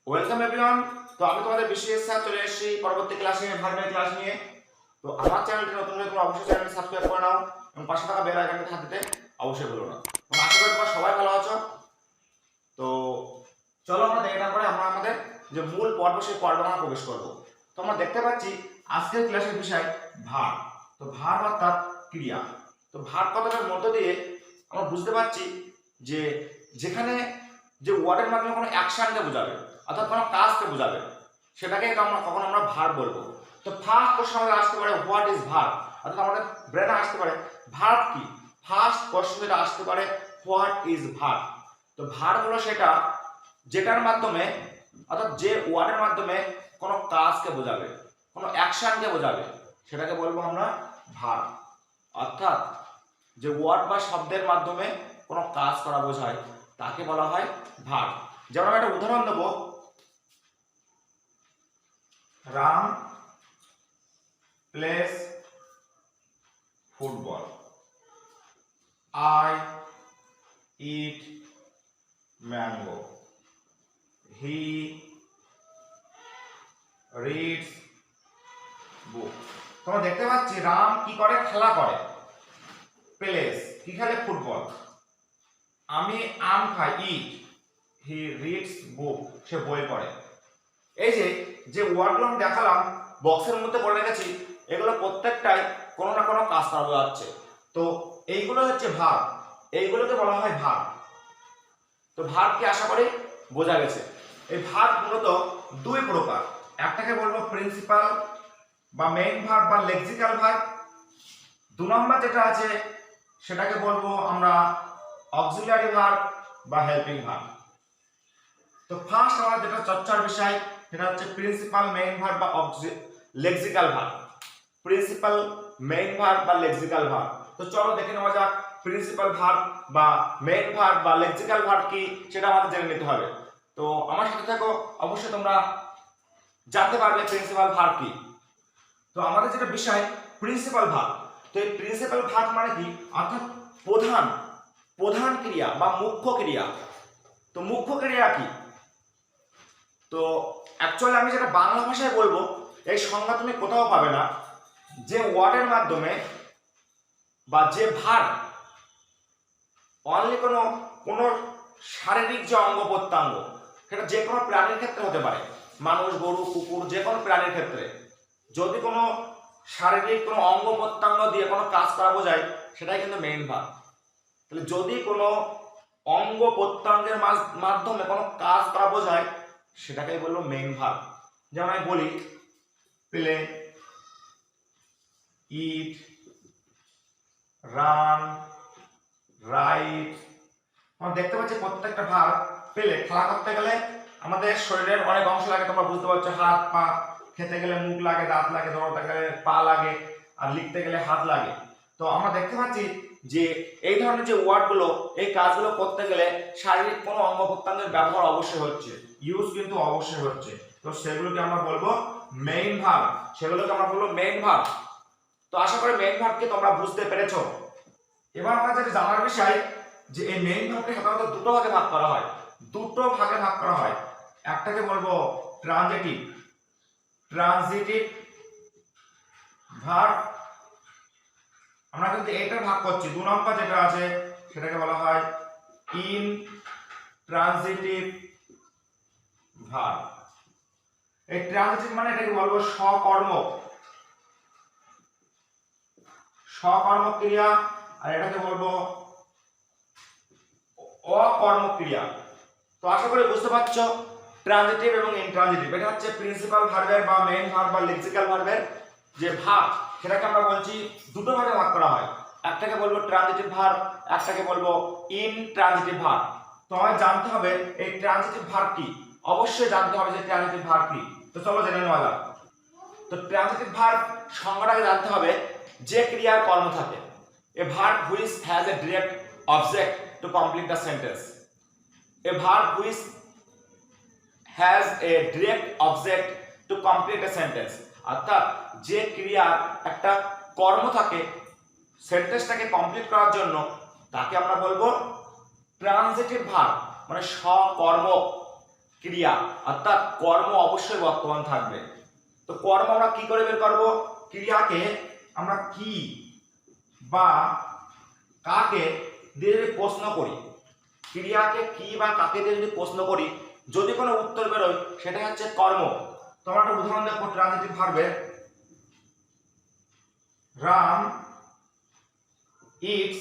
Welcome everyone. তো আমি তোমাদের বিশেষ স্যার চলে এসেছি পরবর্তী ক্লাসে ভার্বের ক্লাস নিয়ে। তো আমার চ্যানেলটি নতুন হলে তোমরা অবশ্যই চ্যানেলটি সাবস্ক্রাইব করে নাও এবং পাশে থাকা বেল আইকনটি হাত দিতে অবশ্যই ভুলো না। এবং আশা করি তোমরা সবাই ভালো আছো। তো চলো আমরা দেখে নেওয়ার পরে আমরা আমাদের যে মূল পর্ব সেই পর্বে আমরা প্রবেশ করবো। তো আমরা দেখতে পাচ্ছি আজকের ক্লাসের বিষয় ভার্ব। তো ভার্ব অর্থাৎ ক্রিয়া। তো ভার্ব কথাটার মধ্য দিয়ে আমরা বুঝতে পারছি যে যেখানে যে ওয়ার্ডের মাধ্যমে কোনো অ্যাকশনকে বোঝাবে অর্থাৎ কোনো কাজকে বোঝাবে সেটাকে কখন আমরা ভার্ব বলবো। তো ফার্স্ট কোশ্চেন আমাদের আসতে পারে হোয়াট ইজ ভার্ব, অর্থাৎ আমাদের ব্রেনে আসতে পারে ভার্ব কি। ফার্স্ট কোশ্চেন যেটা আসতে পারে হোয়াট ইজ ভার্ব। তো ভার্ব হলো সেটা যেটার মাধ্যমে অর্থাৎ যে ওয়ার্ডের মাধ্যমে কোনো কাজকে বোঝাবে, কোনো অ্যাকশনকে বোঝাবে, সেটাকে বলবো আমরা ভার্ব। অর্থাৎ যে ওয়ার্ড বা শব্দের মাধ্যমে কোনো কাজ করা বোঝায় তাকে বলা হয় ভার্ব। যেমন আমি একটা উদাহরণ দেবো, Ram plays football, I eat mango, he reads book. তোমরা দেখতে পাচ্ছি রাম কি করে, খেলা করে, প্লেস কি খেলে, ফুটবল, আমি আম খাই, ইট, হি রিডস বুক, সে বই পড়ে। এই যে ওয়ার্ডগুলো আমি দেখালাম বক্সের মধ্যে করে রেখেছি, এগুলো প্রত্যেকটাই কোনো না কোনো কাজ করা যাচ্ছে। তো এইগুলো হচ্ছে ভার্ব, এইগুলোকে বলা হয় ভার্ব। তো ভার্ব কি আশা করি বোঝা গেছে। এই ভার্ব মূলত দুই প্রকার, একটাকে বলবো প্রিন্সিপাল বা মেইন ভার্ব বা লেক্সিক্যাল ভার্ব। দু নম্বর যেটা আছে সেটাকে বলবো আমরা অক্সিলিয়ারি ভার্ব বা হেল্পিং ভার্ব। তো ফার্স্ট আমাদের যেটা চর্চার বিষয় সেটা হচ্ছে প্রিন্সিপাল মেইন ভার্ব বা lexical verb. Principal main verb বা লেক্সিক্যাল ভার্ব। তো চলো দেখে নেওয়া যাক প্রিন্সিপাল ভার্ব বা মেইন ভার্ব বা লেক্সিক্যাল ভার্ব কি সেটা আমাদের জেনে নিতে হবে। তো আমার সাথে থাকো, অবশ্যই তোমরা জানতে পারবে প্রিন্সিপাল ভার্ব কি। তো আমাদের যেটা বিষয় প্রিন্সিপাল ভার্ব। তো এই প্রিন্সিপাল ভার্ব মানে কি, অর্থাৎ প্রধান ক্রিয়া বা মুখ্য ক্রিয়া। তো মুখ্য ক্রিয়া কি, তো অ্যাকচুয়ালি আমি যেটা বাংলা ভাষায় বলবো এই সংজ্ঞা তুমি কোথাও পাবে না। যে ওয়ার্ডের মাধ্যমে বা যে ভার্ব অনলি কোনো কোনো শারীরিক যে অঙ্গ প্রত্যঙ্গ, সেটা যে কোনো প্রাণীর ক্ষেত্রে হতে পারে, মানুষ, গরু, কুকুর, যে কোনো প্রাণীর ক্ষেত্রে যদি কোনো শারীরিক কোনো অঙ্গ প্রত্যঙ্গ দিয়ে কোনো কাজ করা বোঝায় সেটাই কিন্তু মেইন ভার্ব। তাহলে যদি কোনো অঙ্গ প্রত্যঙ্গের মাধ্যমে কোনো কাজ করা বোঝায় সেটাকেই বলবো মেইন ভার্ব। যেমন আমি বলি প্লে, ইট, রান, রাইট। আমরা দেখতে পাচ্ছি প্রত্যেকটা ভার্ব পেলে খেলা করতে গেলে আমাদের শরীরের অনেক অংশ লাগে, তোমরা বুঝতে পারছো, হাত পা, খেতে গেলে মুখ লাগে, দাঁত লাগে, দৌড়াতে গেলে পা লাগে, আর লিখতে গেলে হাত লাগে। তো আমরা দেখতে পাচ্ছি যে এই ধরনের যে ওয়ার্ডগুলো, এই কাজগুলো করতে গেলে শারীরিক কোনো অঙ্গ প্রত্যঙ্গের ব্যবহার অবশ্যই হচ্ছে, ইউজ কিন্তু অবশ্যই হচ্ছে। তো সেগুলোকে আমরা বলবো মেইন ভার্ব, সেগুলোকে আমরা বলবো মেইন ভার্ব। তো আশা করি মেইন ভার্বকে তোমরা বুঝতে পেরেছো। এবার আমরা যেটা জানার বিষয় যে এই মেইন ভার্বকে সাধারণত দুটো ভাগে ভাগ করা হয়, একটাকে বলবো ট্রানজিটিভ ভার্ব। আমরা কিন্তু এটা ভাগ করছি, দু নম্বর যেটা আছে সেটাকে বলা হয় ইনট্রানজিটিভ ভার্ব। এই ট্রানজিটিভ মানে এটাকে বলবো সকর্মক্রিয়া, আর এটাকে বলবো অকর্মক্রিয়া। তো আশা করি বুঝতে পারছো ট্রানজিটিভ এবং ইনট্রানজিটিভ এটা হচ্ছে প্রিন্সিপাল ভার্বের বা মেইন ভার্ব বা লেক্সিক্যাল ভার্বের যে ভাগ, সেটাকে আমরা বলছি দুটো ভাগে ভাগ করা হয়, একটাকে বলবো ট্রানজিটিভ ভার্ব, একটাকে বলবো ইনট্রানজিটিভ ভার্ব। তো আমায় জানতে হবে এই ট্রানজিটিভ ভার্ব কি, অবশ্যই জানতে হবে যে ট্রানজিটিভ ভার্ব কি। তো চলো জেনে নেওয়া যাক। তো ট্রানজিটিভ ভার্ব সংজ্ঞাটাকে জানতে হবে যে ক্রিয়ার কর্ম থাকে, a verb which has a direct object to complete the sentence. A verb which has a direct object to complete a sentence, অর্থাৎ যে ক্রিয়ার একটা কর্ম থাকে সেন্টেন্সটাকে কমপ্লিট করার জন্য তাকে আমরা বলবো ট্রানজিটিভ ভার্ব, মানে সকর্ম ক্রিয়া, অর্থাৎ কর্ম অবশ্যই বর্তমান থাকবে। তো কর্ম আমরা কি করে বের করব? ক্রিয়াকে আমরা কি বা কাকে দিয়ে যদি প্রশ্ন করি, ক্রিয়াকে কি বা কাকে দিয়ে যদি প্রশ্ন করি, যদি কোনো উত্তর বেরোয় সেটা হচ্ছে কর্ম। তোমরা একটা উদাহরণ দেখো ট্রানজিটিভ ভার্বের, Ram eats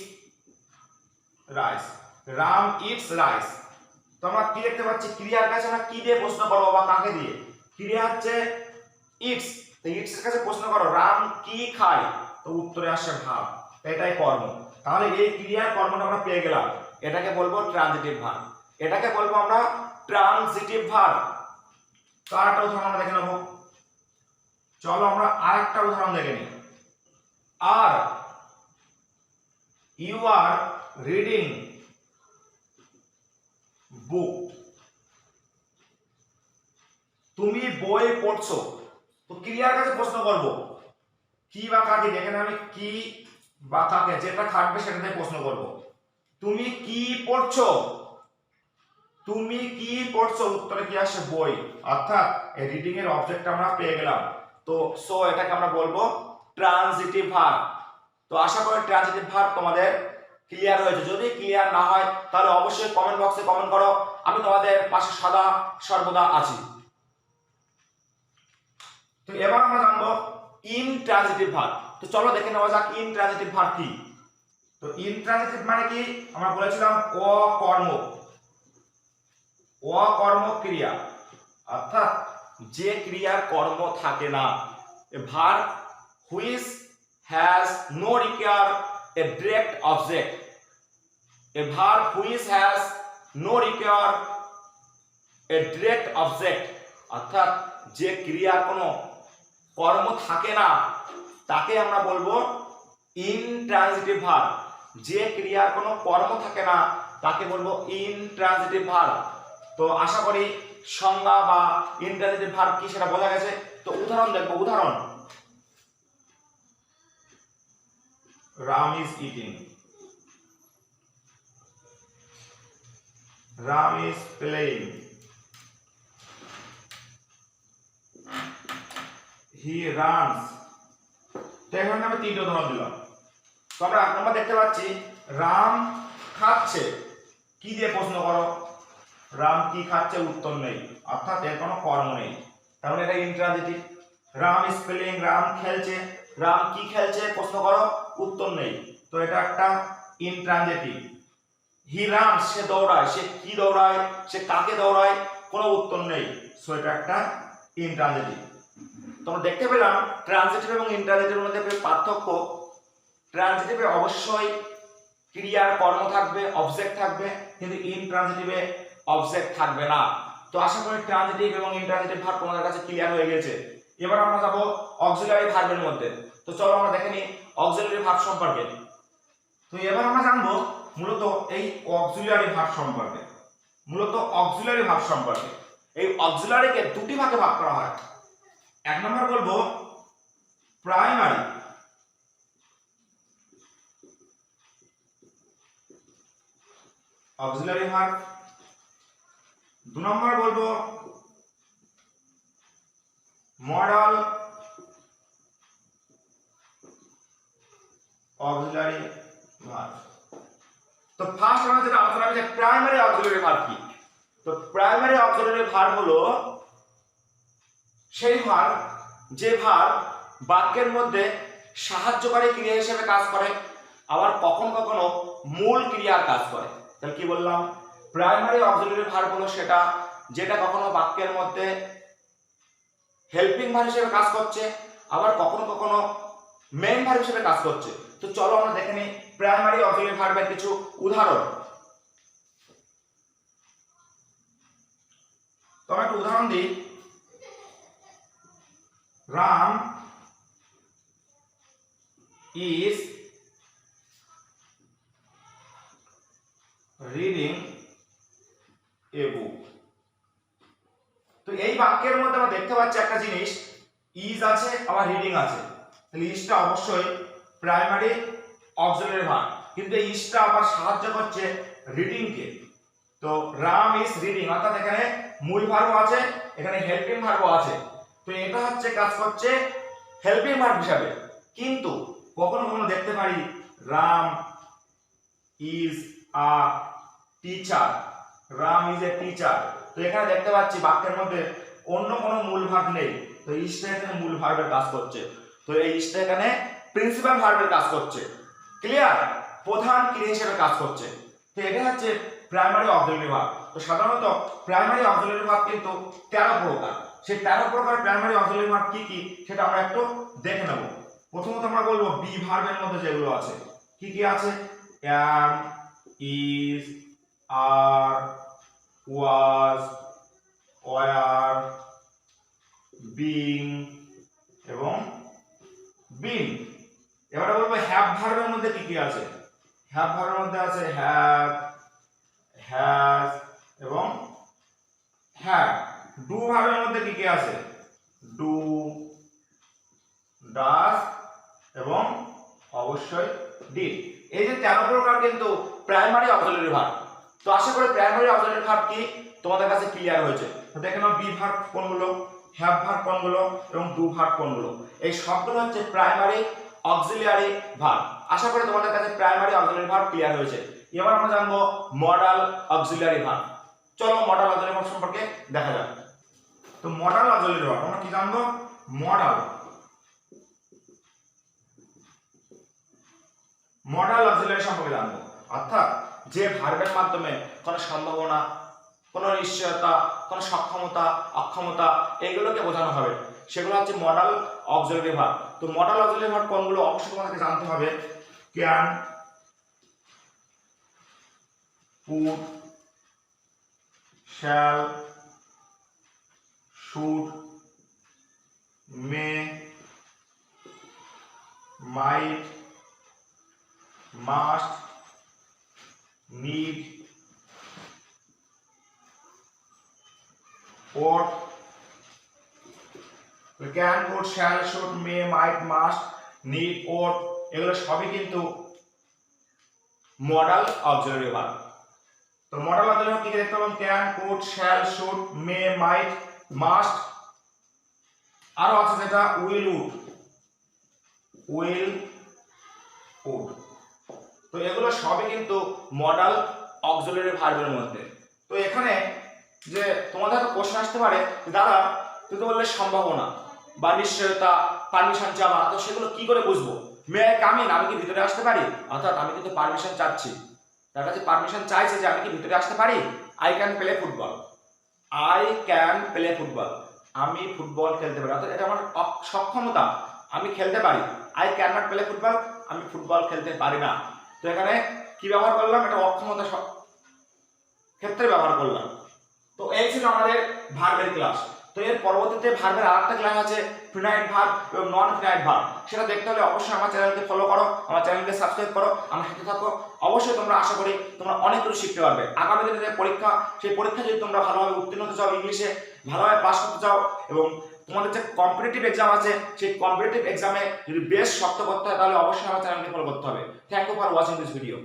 rice. Ram eats rice. তোমরা কি দেখতে পাচ্ছি? ক্রিয়ার কাছে আমরা কি দিয়ে প্রশ্ন করবো বা কাকে দিয়ে? ক্রিয়া হচ্ছে ইটস, তো ইটস এর কাছে প্রশ্ন করো রাম কি খায়, তো উত্তরে আসে ভাব, এটাই কর্ম। তাহলে এই ক্রিয়ার কর্মটা আমরা পেয়ে গেলাম, এটাকে বলবো ট্রানজিটিভ ভার্ব, এটাকে বলবো আমরা ট্রানজিটিভ ভার্ব। তো আরেকটা উদাহরণ আমরা দেখে নেব। চলো আমরা আরেকটা উদাহরণ দেখে নিই। Are you are reading book, তুমি বই পড়ছো। তো ক্রিয়ার কাছে প্রশ্ন করব কি বা কাকে, যেখানে আমি কি বা কাকে যেটা থাকবে সেটাতে প্রশ্ন করব। তুমি কি পড়ছো, তুমি কি পড়ছো, উত্তরে কি আসে বই, অর্থাৎ এই রিডিং এর অবজেক্ট আমরা পেয়ে গেলাম। তো সো এটাকে আমরা বলবো ট্রানজিটিভ ভার্ব। তো আশা করি ট্রানজিটিভ ভার্ব তোমাদের ক্লিয়ার হয়েছে। যদি ক্লিয়ার না হয় তাহলে অবশ্যই কমেন্ট বক্সে কমেন্ট করো, আমি তোমাদের পাশে সদা সর্বদা আছি। তো এবার আমরা জানবো ইনট্রানজিটিভ ভার্ব। তো চলো দেখে নেওয়া যাক ইনট্রানজিটিভ ভার্ব কি। তো ইনট্রানজিটিভ মানে কি? আমরা বলেছিলাম অকর্ম, অকর্ম ক্রিয়া, অর্থাৎ যে ক্রিয়ার কর্ম থাকে না। A verb which has no require a direct object, a verb which has no require a direct object, অর্থাৎ যে ক্রিয়ার কোনো কর্ম থাকে না তাকে আমরা বলবো ইনট্রানজিটিভ ভার্ব। যে ক্রিয়ার কোনো কর্ম থাকে না তাকে বলবো ইনট্রানজিটিভ ভার্ব। তো আশা করি সংজ্ঞা বা ইনট্রানজিটিভ ভার্ব কি সেটা বোঝা গেছে। তো উদাহরণ দেখবো। উদাহরণ, Ram is eating, Ram is playing, he runs. তো এখানে আমি তিনটে উদাহরণ দিলাম। তো আমরা দেখতে পাচ্ছি রাম খাচ্ছে, কি দিয়ে প্রশ্ন করো? রাম কি খাচ্ছে, উত্তর নেই, অর্থাৎ এর কোনো কর্ম নেই, তাহলে এটা intransitive. Ram is playing, Ram খেলছে, রাম কি খেলছে প্রশ্ন করো, উত্তর নেই, তো এটা একটা ইনট্রানজিটিভ। হি রানস, সে দৌড়ায়, সে কি দৌড়ায়, সে কাকে দৌড়ায়, কোনো উত্তর নেই, সো এটা একটা ইনট্রানজিটিভ। তোমরা দেখতে পেলাম ট্রানজিটিভ এবং ইনট্রানজিটিভের মধ্যে পার্থক্য। ট্রানজিটিভে অবশ্যই ক্রিয়ার কর্ম থাকবে, অবজেক্ট থাকবে, কিন্তু ইনট্রানজিটিভে অবজেক্ট থাকবে না। তো আশা করি ট্রানজিটিভ এবং ইনট্রানজিটিভ ভার্ব তোমাদের কাছে ক্লিয়ার হয়ে গেছে। এবার আমরা যাব অক্সিলারি ভার্বের মধ্যে। তো চলো আমরা দেখে নিই অক্সিলারি ভার্ব সম্পর্কে। তো এবার আমরা জানবো মূলত এই অক্সিলারি ভার্ব সম্পর্কে, মূলত অক্সিলারি ভার্ব সম্পর্কে। এই অক্সিলারিকে দুটি ভাগে ভাগ করা হয়। এক নম্বর বলবো প্রাইমারি, অক্সিলারি ভার্ব। দু নম্বর বলবো মডাল অক্সিলারি ভার্ব। তো ফার্স্ট আমরা যেটা আলোচনা করব যে প্রাইমারি অক্সিলারি ভার্ব কি। তো প্রাইমারি অক্সিলারি ভার্ব হলো সেই ভার্ব যে ভার্ব বাক্যের মধ্যে সাহায্যকারী ক্রিয়া হিসেবে কাজ করে, আবার কখনো কখনো মূল ক্রিয়ার কাজ করে। তাহলে কি বললাম? প্রাইমারি অক্সিলারি ভার্ব হলো সেটা যেটা কখনো বাক্যের মধ্যে হেল্পিং ভার্ব হিসেবে কাজ করছে, আবার কখনো কখনো মেইন ভার্ব হিসেবে কাজ করছে। তো চলো আমরা দেখে নিই প্রাইমারি অক্সিলারি ভার্বের কিছু উদাহরণ। তো আমরা একটা উদাহরণ দিই। Ram is reading a book। তো এই বাক্যের মধ্যে আমরা দেখতে পাচ্ছি একটা জিনিস, ইজ আছে আবার রিডিং আছে। তাহলে ইজটা অবশ্যই প্রাইমারি অক্সিলারি ভার্ব, কিন্তু এই ইজটা আবার সাহায্য করছে রিডিং কে। তো তো রাম ইজ রিডিং, অর্থাৎ এখানে মূল ভার্বও আছে, এখানে হেল্পিং ভার্বও আছে। তো এটা হচ্ছে কাজ করছে হেল্পিং ভার্ব হিসাবে। কিন্তু কখনো কখনো দেখতে পারি Ram is a teacher, Ram is a teacher. তো এখানে দেখতে পাচ্ছি বাক্যের মধ্যে অন্য কোনো মূল ভার্ব নেই, তো ইজটা এখানে মূল ভার্বের কাজ করছে। তো এই ইজটা এখানে প্রিন্সিপাল ভার্বের কাজ করছে। ক্লিয়ার? প্রধান ক্রিয়া হিসেবে কাজ করছে। তো এটা হচ্ছে প্রাইমারি অক্সিলারি ভার্ব। তো সাধারণত প্রাইমারি অক্সিলারি ভার্ব কিন্তু 13 প্রকার। সেই 13 প্রকার প্রাইমারি অক্সিলারি ভার্ব কি কি সেটা আমরা একটু দেখে নেব। প্রথমত আমরা বলবো বি ভার্বের মধ্যে যেগুলো আছে। কি কি আছে? am, is, are, was, were, being এবং been। এবারে বলবো হ্যাভ ভার্বের মধ্যে কি কি আছে? হ্যাভ ভার্বের মধ্যে আছে হ্যাভ, হ্যাজ এবং হ্যাভ। ডু ভার্বের মধ্যে কি কি আছে? ডু, ডাজ এবং অবশ্যই ডিড। এই যে 13 প্রকার কিন্তু প্রাইমারি অক্সিলারি ভার্ব। তো আশা করি প্রাইমারি অক্সিলারি ভার্ব কি তোমাদের কাছে ক্লিয়ার হয়েছে। তো দেখে নাও বি ভার্ব কোনগুলো, হ্যাভ ভার্ব কোনগুলো এবং ডু ভার্ব কোনগুলো। এই সবগুলো হচ্ছে প্রাইমারি অক্সিলারি ভার্ব। আশা করি তোমাদের কাছে প্রাইমারি অক্সিলারি ভার্ব ক্লিয়ার হয়েছে। এবার আমরা জানবো মডাল অক্সিলারি ভার্ব। চলো মডাল অক্সিলারি ভার্ব সম্পর্কে দেখা যাক। তো মডাল অক্সিলারি ভার্ব আমরা কি জানবো? মডাল অক্সিলারি সম্পর্কে জানবো, অর্থাৎ যে ভার্বের মাধ্যমে কোনো সম্ভাবনা, কোনো নিশ্চয়তা, কোনো সক্ষমতা, অক্ষমতা এগুলোকে বোঝানো হবে, সেগুলো হচ্ছে মডাল অক্সিলারি ভার্ব। তো মডাল অক্সিলারি ভার্ব কোনগুলো অবশ্যই তোমাদেরকে জানতে হবে। Can, could, shall, should, may, might, must, need, ought, can, could, shall, should, may, might, must, need, ought এগুলো সবই কিন্তু মডাল অক্সিলারি ভার্ব। তো মডাল অক্সিলারি ভার্ব কি কি দেখতে পাবেন? Can, could, shall, should, may, might, must, আরো আছে যেটা উইল, উড। তো এগুলো সবই কিন্তু মডাল অক্সিলারি ভার্বের মধ্যে। তো এখানে যে তোমাদের প্রশ্ন আসতে পারে দাদা তুমি তো বললে সম্ভাবনা বা নিশ্চয়তা, পারমিশন চাওয়া, তো সেগুলো কি করে বুঝবো? মে আই কাম ইন, আমি কি ভিতরে আসতে পারি? অর্থাৎ আমি কিন্তু পারমিশন চাচ্ছি, তার কাছে পারমিশন চাইছে যে আমি কি ভিতরে আসতে পারি। I can play football, I can play football, আমি ফুটবল খেলতে পারি, অর্থাৎ এটা আমার সক্ষমতা, আমি খেলতে পারি। I can not play football, আমি ফুটবল খেলতে পারি না। তো এখানে কি ব্যবহার করলাম? এটা অক্ষমতা ক্ষেত্রে ব্যবহার করলাম। তো এই ছিল আমাদের ভার্বের ক্লাস। তো এর পরবর্তীতে ভার্বের আরেকটা ক্লাস আছে ফিনাইট ভার্ব এবং নন ফিনাইট ভার্ব। সেটা দেখতে হলে অবশ্যই আমার চ্যানেলকে ফলো করো, আমার চ্যানেলকে সাবস্ক্রাইব করো, আমার সাথে থাকো। অবশ্যই তোমরা আশা করি তোমরা অনেক কিছু শিখতে পারবে। আগামী দিনে যে পরীক্ষা, সেই পরীক্ষা যদি তোমরা ভালোভাবে উত্তীর্ণ হতে চাও, ইংলিশে ভালোভাবে পাস করতে চাও এবং তোমাদের যে কম্পিটিটিভ এক্সাম আছে সেই কম্পিটিটিভ এক্সামে যদি বেশ শক্ত করতে হয় তাহলে অবশ্যই আমার চ্যানেলকে ফলো করতে হবে। Thank you for watching this video.